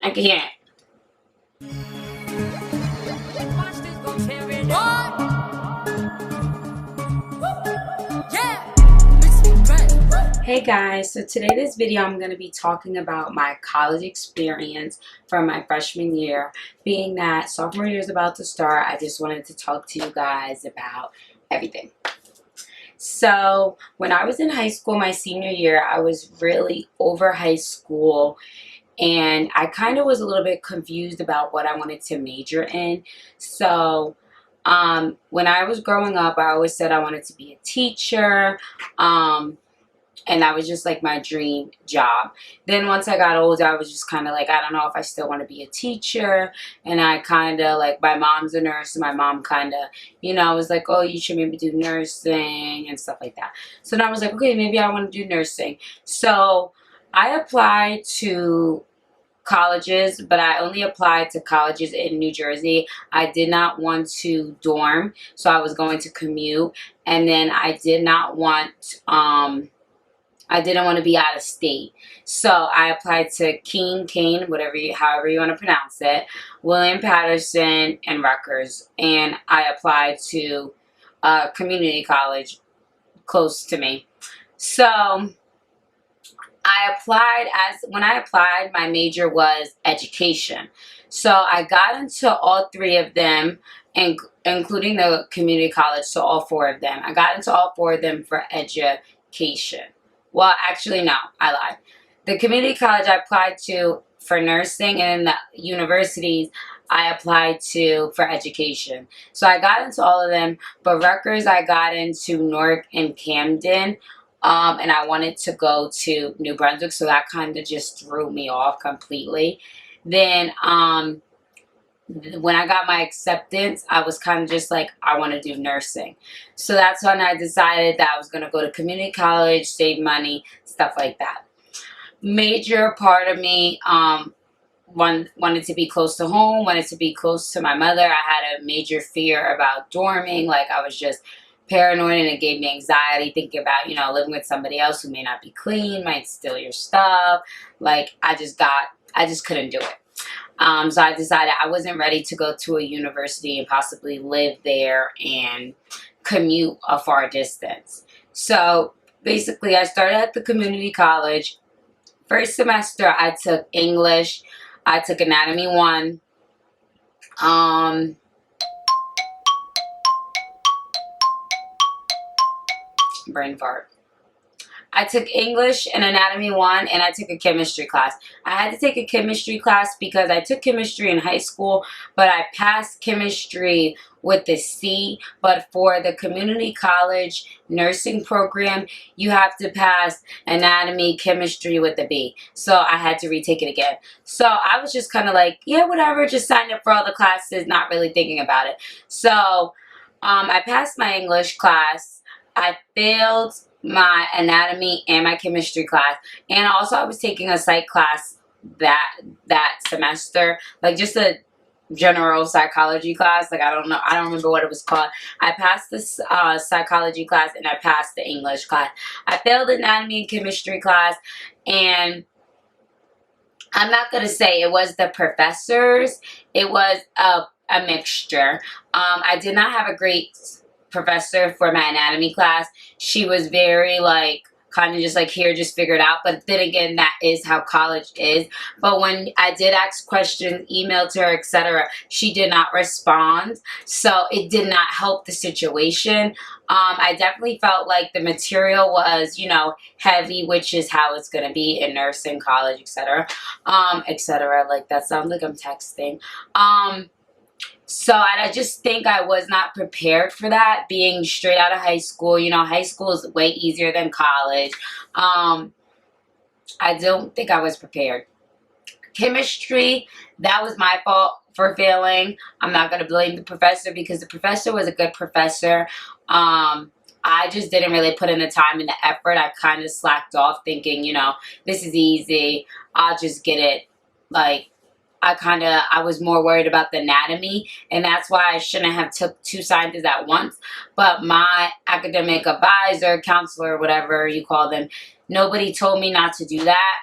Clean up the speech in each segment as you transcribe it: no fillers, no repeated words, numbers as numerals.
I can't. Hey guys, so today this video I'm going to be talking about my college experience from my freshman year. Being that sophomore year is about to start, I just wanted to talk to you guys about everything. So when I was in high school, my senior year, I was really over high school and I kind of was a little bit confused about what I wanted to major in. So when I was growing up, I always said I wanted to be a teacher. And that was just like my dream job. Then once I got older, I was just kind of like, I don't know if I still want to be a teacher. And I kind of like, my mom's a nurse, and my mom kind of, was like, oh, you should maybe do nursing and stuff like that. So then I was like, okay, maybe I want to do nursing. So I applied to colleges, but I only applied to colleges in New Jersey. I did not want to dorm, so I was going to commute. And then I didn't want to be out of state. So I applied to Kane, however you want to pronounce it, William Patterson, and Rutgers. And I applied to a community college close to me. So when I applied, my major was education. So I got into all three of them, including the community college, so all four of them. I got into all four of them for education. Well, actually, no, I lied. The community college I applied to for nursing, and the universities I applied to for education. So I got into all of them, but Rutgers I got into Newark and Camden, and I wanted to go to New Brunswick, so that kind of just threw me off completely. Then when I got my acceptance, I was kind of just like, I want to do nursing. So that's when I decided that I was going to go to community college, save money, stuff like that. Major part of me wanted to be close to home, wanted to be close to my mother. I had a major fear about dorming. Like, I was just paranoid, and it gave me anxiety thinking about, living with somebody else who may not be clean, might steal your stuff. Like, I just couldn't do it. So I decided I wasn't ready to go to a university and possibly live there and commute a far distance. So basically, I started at the community college. First semester, I took English. I took Anatomy 1. Brain fart. I took English and Anatomy 1, and I took a chemistry class. I had to take a chemistry class because I took chemistry in high school, but I passed chemistry with a C. But for the community college nursing program, you have to pass anatomy, chemistry with a B. So I had to retake it again. So I was just kind of like, yeah, whatever, just signed up for all the classes, not really thinking about it. So I passed my English class. I failed my anatomy and my chemistry class, and also I was taking a psych class that semester, like just a general psychology class. Like, I don't remember what it was called. I passed this psychology class, and I passed the English class. I failed anatomy and chemistry class, and I'm not gonna say it was the professors. It was a mixture. I did not have a great professor for my anatomy class. She was very like, kind of just like, here, just figure it out. But then again, that is how college is. But when I did ask questions, emailed to her, etc., she did not respond. So it did not help the situation. I definitely felt like the material was, heavy, which is how it's going to be in nursing, college, etc., etc. Like, that sounds like I'm texting. So I just think I was not prepared for that, being straight out of high school. High school is way easier than college. I don't think I was prepared. Chemistry, that was my fault for failing. I'm not going to blame the professor, because the professor was a good professor. I just didn't really put in the time and the effort. I kind of slacked off thinking, this is easy. I'll just get it. Like, I was more worried about the anatomy, and that's why I shouldn't have took 2 sciences at once. But my academic advisor, counselor, whatever you call them, nobody told me not to do that.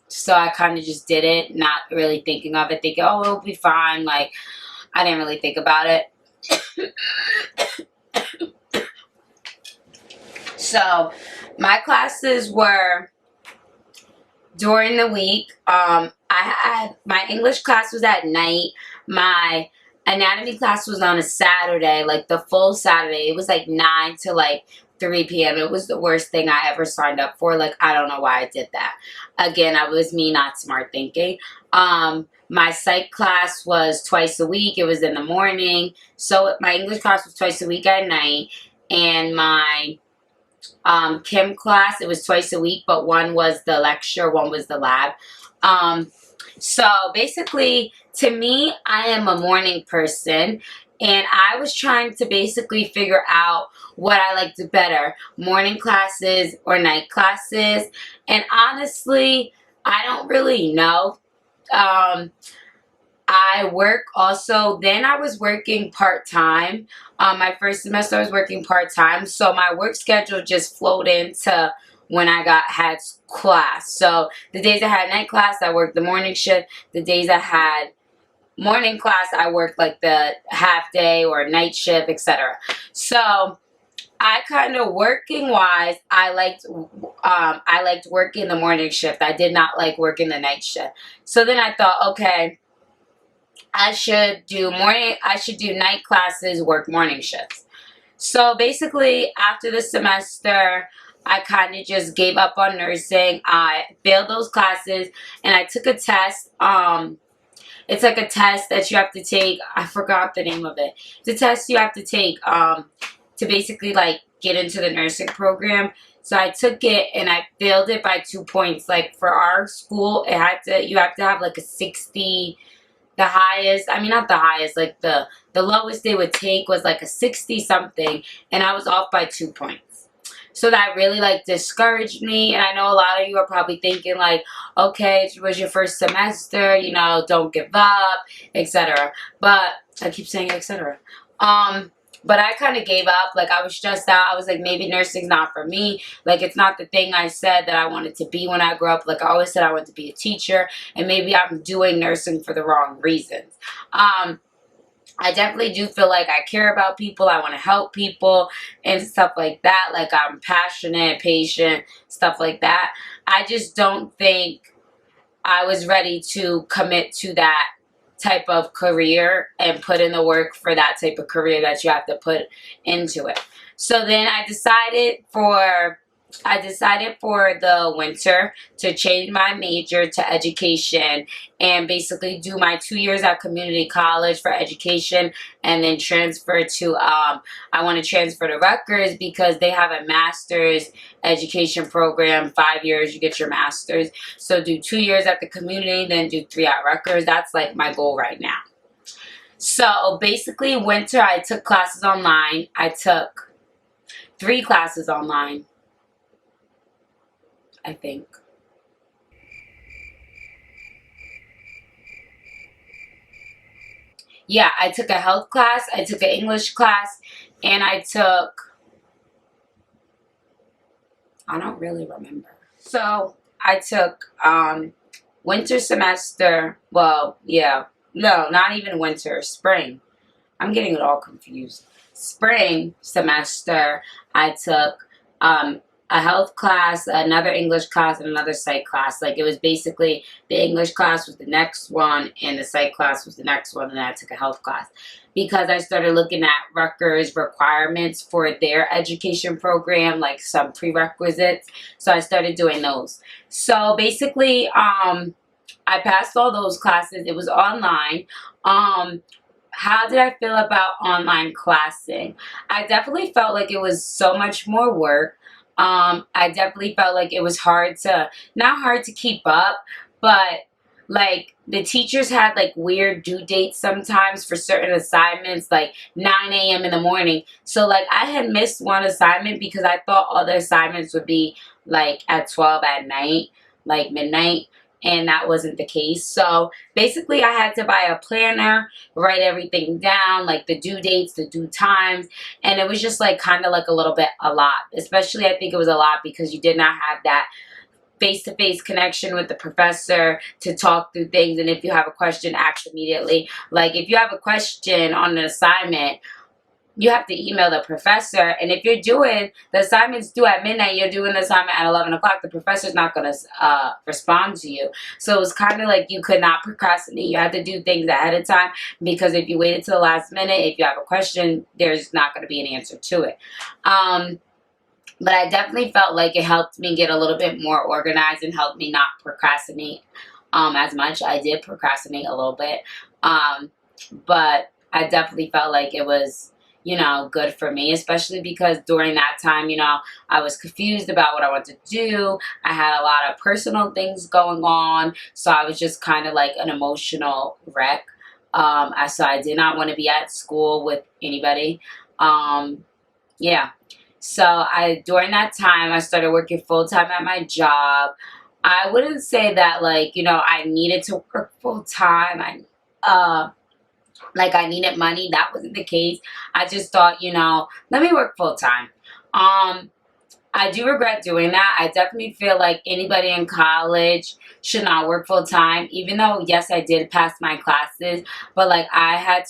So I kind of just did it, not really thinking of it, thinking, oh, it'll be fine. Like, I didn't really think about it. So my classes were during the week. I had my English class was at night. My anatomy class was on a Saturday, like the full Saturday. It was like 9 to like 3 p.m. It was the worst thing I ever signed up for. Like, I don't know why I did that. Again, I was me not smart thinking. My psych class was twice a week. It was in the morning. So my English class was twice a week at night. And my chem class, it was twice a week, but one was the lecture, one was the lab. So basically, to me, I am a morning person, and I was trying to basically figure out what I liked better, morning classes or night classes. And honestly, I don't really know. I work also, then I was working part-time. My first semester I was working part-time, so my work schedule just flowed into when I had class. So the days I had night class, I worked the morning shift. The days I had morning class, I worked like the half day or night shift, etc. So I kind of working wise, I liked working the morning shift. I did not like working the night shift. So then I thought, okay, I should do night classes, work morning shifts. So basically, after the semester, I kind of just gave up on nursing. I failed those classes, and I took a test. It's like a test that you have to take. I forgot the name of it. It's a test you have to take to basically like get into the nursing program. So I took it and I failed it by 2 points. Like for our school, you have to have like a 60. The highest, I mean not the highest, like the lowest they would take was like a 60 something, and I was off by 2 points. So that really like discouraged me, and I know a lot of you are probably thinking like, okay, it was your first semester, you know, don't give up, etc. But I keep saying etc. But I kind of gave up. Like, I was stressed out. I was like, maybe nursing's not for me. Like, it's not the thing I said that I wanted to be when I grew up. Like, I always said I wanted to be a teacher, and maybe I'm doing nursing for the wrong reasons. I definitely do feel like I care about people. I want to help people and stuff like that. Like, I'm passionate, patient, stuff like that. I just don't think I was ready to commit to that type of career and put in the work for that type of career that you have to put into it. So then I decided for the winter to change my major to education and basically do my 2 years at community college for education, and then transfer to I want to transfer to Rutgers because they have a master's education program. 5 years you get your master's. So do 2 years at the community, then do 3 at Rutgers. That's like my goal right now. So basically winter I took classes online. I took 3 classes online, I think. Yeah, I took a health class, I took an English class, and I don't really remember. So I took winter semester, well, yeah, no, not even winter, spring. I'm getting it all confused. Spring semester, I took a health class, another English class, and another psych class. Like, it was basically the English class was the next one, and the psych class was the next one, and then I took a health class. Because I started looking at Rutgers requirements for their education program, like some prerequisites. So I started doing those. So basically, I passed all those classes. It was online. How did I feel about online classing? I definitely felt like it was so much more work. I definitely felt like it was not hard to keep up, but like the teachers had like weird due dates sometimes for certain assignments, like 9 a.m. in the morning. So like I had missed one assignment because I thought all the assignments would be like at 12 at night, like midnight. And that wasn't the case. So basically I had to buy a planner, write everything down, like the due dates, the due times. And it was just like kind of like a little bit a lot. Especially I think it was a lot because you did not have that face-to-face connection with the professor to talk through things, and if you have a question, act immediately. Like if you have a question on an assignment, you have to email the professor, and if you're doing the assignments due at midnight, you're doing the assignment at 11 o'clock, the professor's not going to respond to you. So it's kind of like you could not procrastinate. You had to do things ahead of time, because if you waited till the last minute, if you have a question, there's not going to be an answer to it. But I definitely felt like it helped me get a little bit more organized and helped me not procrastinate as much. I did procrastinate a little bit, but I definitely felt like it was, you know, good for me, especially because during that time, you know, I was confused about what I wanted to do. I had a lot of personal things going on, so I was just kind of like an emotional wreck. So I did not want to be at school with anybody. Yeah. So during that time, I started working full time at my job. I wouldn't say that, like, you know, I needed to work full time. Like I needed money. That wasn't the case. I just thought, you know, let me work full time. I do regret doing that. I definitely feel like anybody in college should not work full time, even though, yes, I did pass my classes, but like I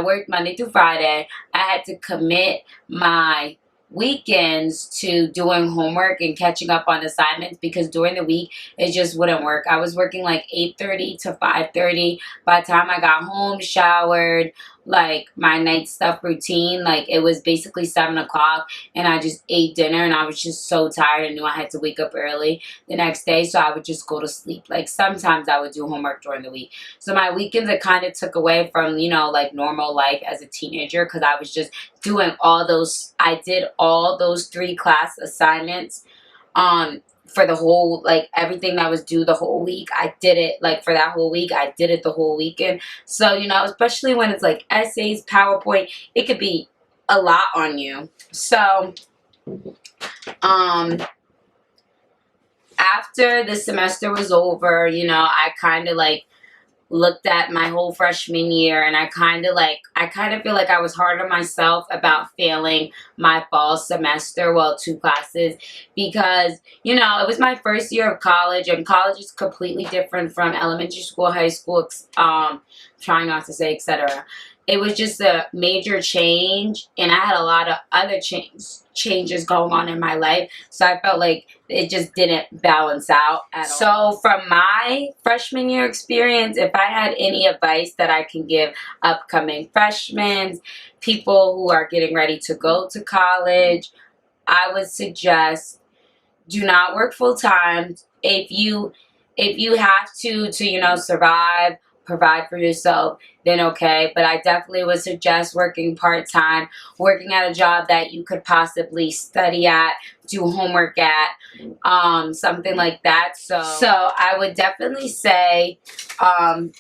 worked Monday through Friday. I had to commit my weekends to doing homework and catching up on assignments, because during the week it just wouldn't work. I was working like 8:30 to 5:30. By the time I got home, showered, like my night stuff routine, like it was basically 7 o'clock, and I just ate dinner, and I was just so tired and knew I had to wake up early the next day, so I would just go to sleep. Like sometimes I would do homework during the week. So my weekends, it kind of took away from, you know, like normal life as a teenager, because I was just doing I did all those 3 class assignments for the whole, like everything that was due the whole week. I did it like for that whole week. I did it the whole weekend. So, you know, especially when it's like essays, PowerPoint, it could be a lot on you. So, after the semester was over, you know, I kind of like looked at my whole freshman year, and I kind of feel like I was hard on myself about failing my fall semester, well, 2 classes, because, you know, it was my first year of college, and college is completely different from elementary school, high school, trying not to say etc. It was just a major change, and I had a lot of other changes going on in my life, so I felt like it just didn't balance out at all. So from my freshman year experience, if I had any advice that I can give upcoming freshmen, people who are getting ready to go to college, I would suggest do not work full time. If you have to you know, survive, provide for yourself, then okay. But I definitely would suggest working part-time, working at a job that you could possibly study at, do homework at, something like that. So I would definitely say, I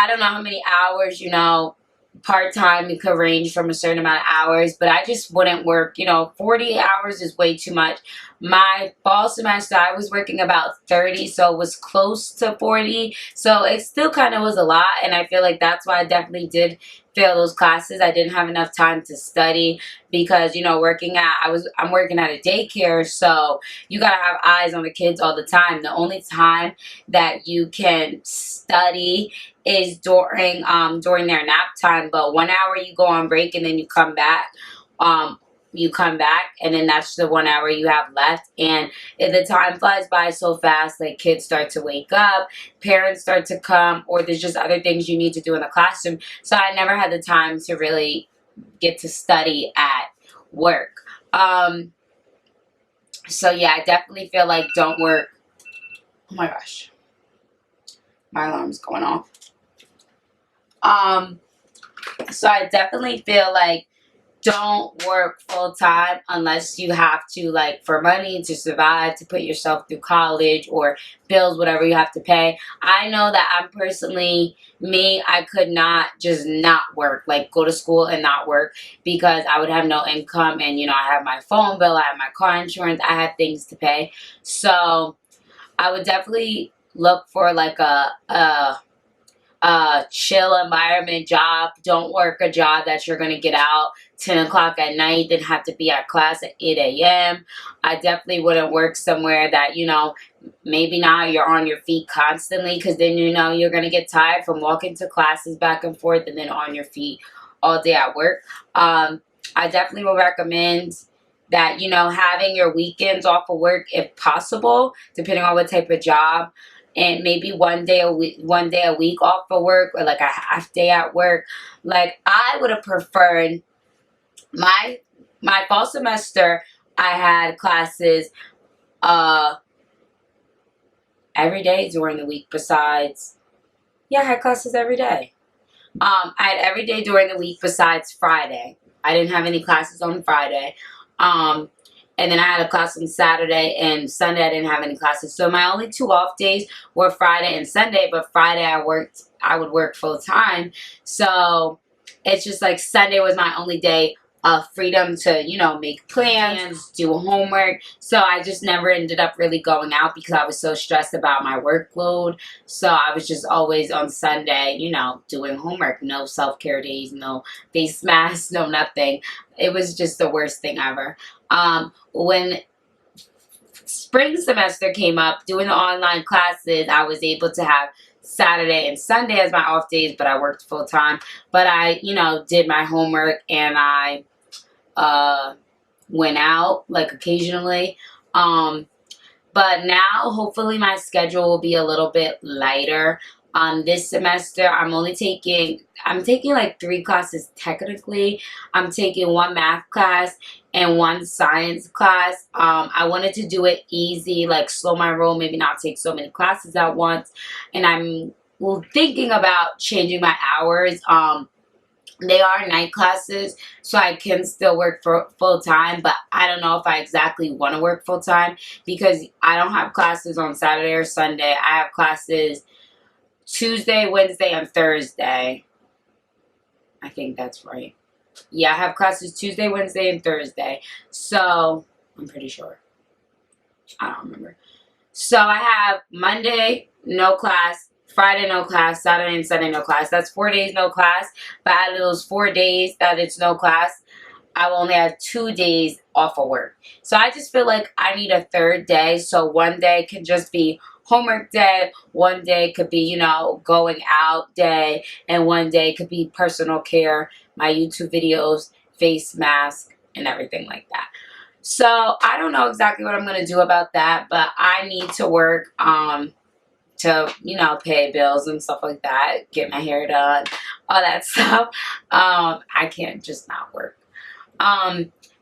don't know how many hours, you know, part-time, it could range from a certain amount of hours, but I just wouldn't work, you know, 40 hours is way too much. My fall semester, I was working about 30, so it was close to 40, so it still kind of was a lot, and I feel like that's why I definitely did fail those classes. I didn't have enough time to study, because, you know, I'm working at a daycare, so you gotta have eyes on the kids all the time. The only time that you can study is during their nap time, but 1 hour you go on break, and then you come back, and then that's the 1 hour you have left, and the time flies by so fast. Like kids start to wake up, parents start to come, or there's just other things you need to do in the classroom, so I never had the time to really get to study at work. So yeah, I definitely feel like don't work. Oh my gosh, my alarm's going off. So I definitely feel like don't work full time unless you have to, like for money, to survive, to put yourself through college or bills, whatever you have to pay. I know that I'm personally me. I could not just not work, like go to school and not work, because I would have no income, and you know, I have my phone bill, I have my car insurance, I have things to pay. So I would definitely look for like a chill environment job. Don't work a job that you're going to get out 10 o'clock at night, then have to be at class at 8 a.m. I definitely wouldn't work somewhere that, you know, maybe not you're on your feet constantly, because then, you know, you're going to get tired from walking to classes back and forth and then on your feet all day at work. I definitely would recommend that, you know, having your weekends off of work if possible, depending on what type of job, and maybe one day a week off of work, or like a half day at work. Like, I would have preferred my fall semester, I had classes every day during the week besides, yeah, I had classes every day. I had every day during the week besides Friday. I didn't have any classes on Friday. And then I had a class on Saturday, and Sunday I didn't have any classes. So my only 2 off days were Friday and Sunday, but Friday I would work full time. So it's just like Sunday was my only day of freedom to, you know, make plans, do homework. So I just never ended up really going out because I was so stressed about my workload. So I was just always on Sunday, you know, doing homework. No self-care days, no face masks, no nothing. It was just the worst thing ever. When spring semester came up, doing the online classes, I was able to have Saturday and Sunday as my off days, but I worked full time. But I, you know, did my homework, and I went out like occasionally. But now hopefully my schedule will be a little bit lighter. This semester I'm taking like 3 classes technically. I'm taking 1 math class and 1 science class. I wanted to do it easy, like slow my roll, maybe not take so many classes at once. And I'm thinking about changing my hours. They are night classes, so I can still work for full time, but I don't know if I exactly want to work full time because I don't have classes on Saturday or Sunday. I have classes Tuesday, Wednesday, and Thursday. I think that's right. Yeah, I have classes Tuesday, Wednesday, and Thursday. So, I'm pretty sure. I don't remember. So, I have Monday, no class. Friday, no class. Saturday and Sunday, no class. That's 4 days, no class. But out of those 4 days that it's no class, I will only have 2 days off of work. So I just feel like I need a third day. So one day can just be homework day. One day could be, you know, going out day. And one day could be personal care, my YouTube videos, face mask, and everything like that. So I don't know exactly what I'm going to do about that. But I need to work to, you know, pay bills and stuff like that, get my hair done, all that stuff. I can't just not work.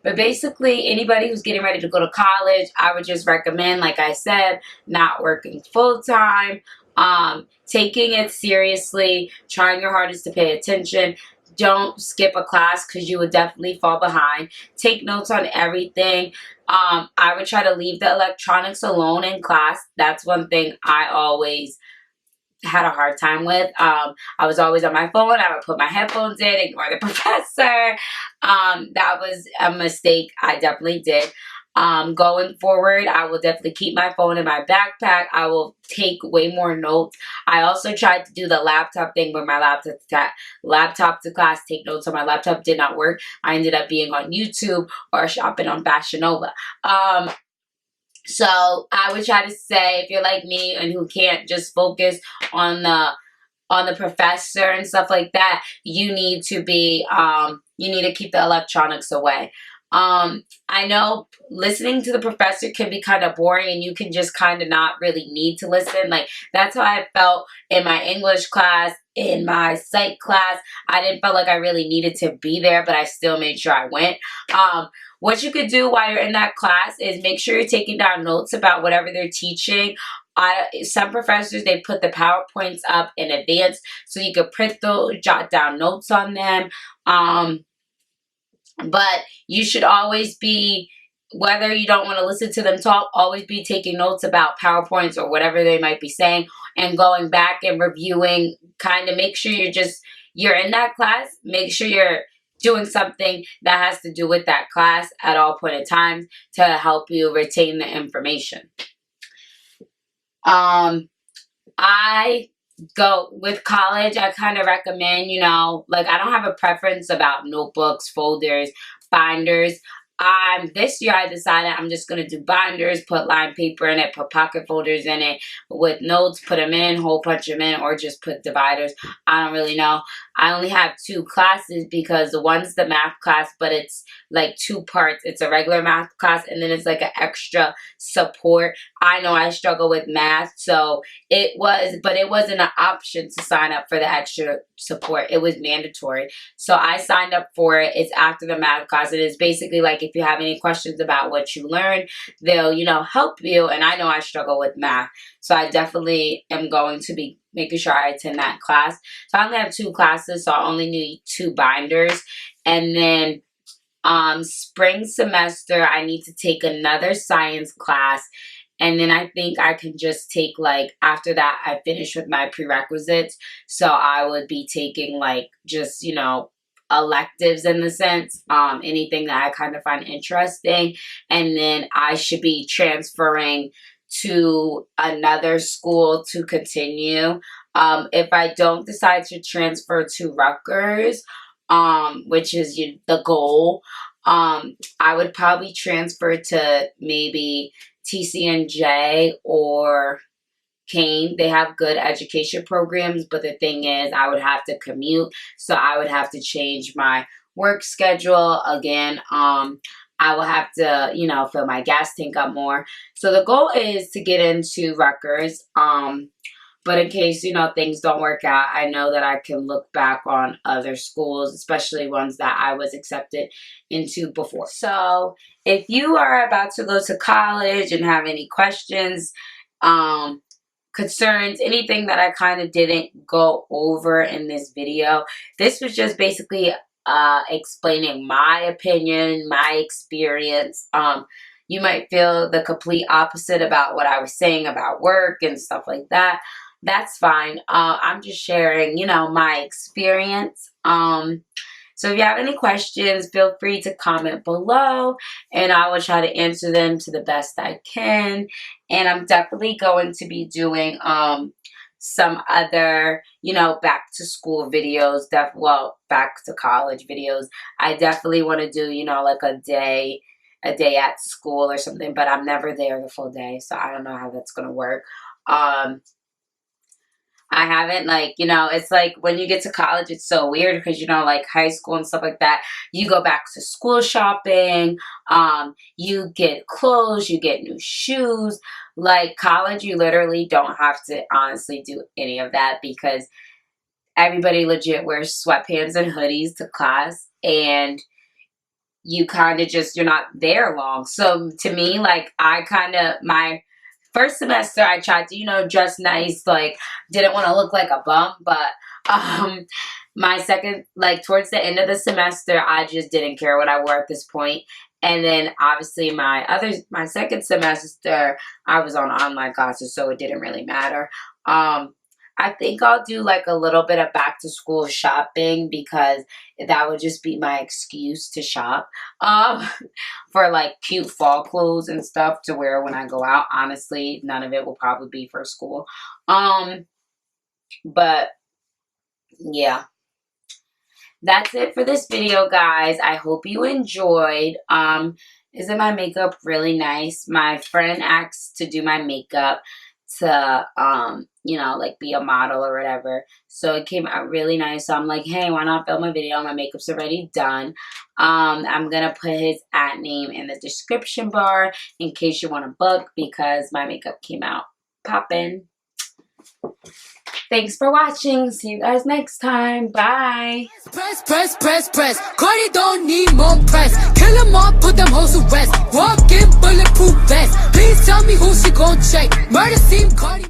But basically, anybody who's getting ready to go to college, I would just recommend, like I said, not working full time, taking it seriously, trying your hardest to pay attention. Don't skip a class because you would definitely fall behind. Take notes on everything. I would try to leave the electronics alone in class. That's one thing I always had a hard time with. I was always on my phone. I would put my headphones in, ignore the professor. That was a mistake I definitely did. Going forward, I will definitely keep my phone in my backpack. I will take way more notes. I also tried to do the laptop thing where my laptop to class, take notes on my laptop, did not work. I ended up being on YouTube or shopping on Fashion Nova. So I would try to say, if you're like me and who can't just focus on the professor and stuff like that, you need to be you need to keep the electronics away. I know listening to the professor can be kind of boring, and you can just kind of not really need to listen. Like, that's how I felt in my English class, in my psych class. I didn't feel like I really needed to be there, but I still made sure I went. What you could do while you're in that class is make sure you're taking down notes about whatever they're teaching. Some professors, they put the PowerPoints up in advance so you could print those, jot down notes on them. But you should always be, whether you don't want to listen to them talk, always be taking notes about PowerPoints or whatever they might be saying, and going back and reviewing. Kind of make sure you're in that class. Make sure you're doing something that has to do with that class at all point in time to help you retain the information. I go with college, I kind of recommend, you know, like I don't have a preference about notebooks, folders, binders. This year I decided I'm just going to do binders, put lined paper in it, put pocket folders in it with notes, put them in, hole punch them in, or just put dividers. I don't really know. I only have 2 classes because the one's the math class, but it's like 2 parts. It's a regular math class and then it's like an extra support. I know I struggle with math, so it wasn't an option to sign up for the extra support. It was mandatory. So I signed up for it. It's after the math class. It is basically like if you have any questions about what you learned, they'll, you know, help you. And I know I struggle with math. So I definitely am going to be making sure I attend that class. So I only have 2 classes, so I only need 2 binders. And then spring semester, I need to take another science class. And then I think I can just take, like, after that, I finish with my prerequisites. So I would be taking, like, just, you know, electives in the sense, anything that I kind of find interesting. And then I should be transferring to another school to continue. If I don't decide to transfer to Rutgers, which is the goal, I would probably transfer to maybe TCNJ or Kane. They have good education programs, but the thing is I would have to commute, so I would have to change my work schedule again. I will have to, you know, fill my gas tank up more. So the goal is to get into Rutgers. But in case, you know, things don't work out, I know that I can look back on other schools, especially ones that I was accepted into before. So if you are about to go to college and have any questions, concerns, anything that I kind of didn't go over in this video, this was just basically explaining my opinion, my experience. You might feel the complete opposite about what I was saying about work and stuff like that. That's fine. I'm just sharing, you know, my experience. So if you have any questions, feel free to comment below and I will try to answer them to the best I can. And I'm definitely going to be doing some other, you know, back to school videos, back to college videos. I definitely want to do, you know, like a day at school or something, but I'm never there the full day, so I don't know how that's going to work. I haven't, like, you know, it's like when you get to college, it's so weird because, you know, like high school and stuff like that, you go back to school shopping, you get clothes, you get new shoes. Like college, you literally don't have to honestly do any of that because everybody legit wears sweatpants and hoodies to class and you kind of just, you're not there long. So to me, like my first semester, I tried to, you know, dress nice, like, didn't want to look like a bum, but my second, like, towards the end of the semester, I just didn't care what I wore at this point. And then, obviously, my second semester, I was on online classes, so it didn't really matter. I think I'll do, like, a little bit of back-to-school shopping because that would just be my excuse to shop for, like, cute fall clothes and stuff to wear when I go out. Honestly, none of it will probably be for school. But, yeah. That's it for this video, guys. I hope you enjoyed. Isn't my makeup really nice? My friend asked to do my makeup to, you know, like be a model or whatever. So it came out really nice. So I'm like, hey, why not film a video? My makeup's already done. I'm going to put his @name in the description bar in case you want to book because my makeup came out poppin'. Thanks for watching. See you guys next time. Bye. Press, press, press, press. Cardi don't need more press. Kill them all, put them hoes to rest. Walk in bulletproof vest. Please tell me who she gon' check. Murder scene, Cardi.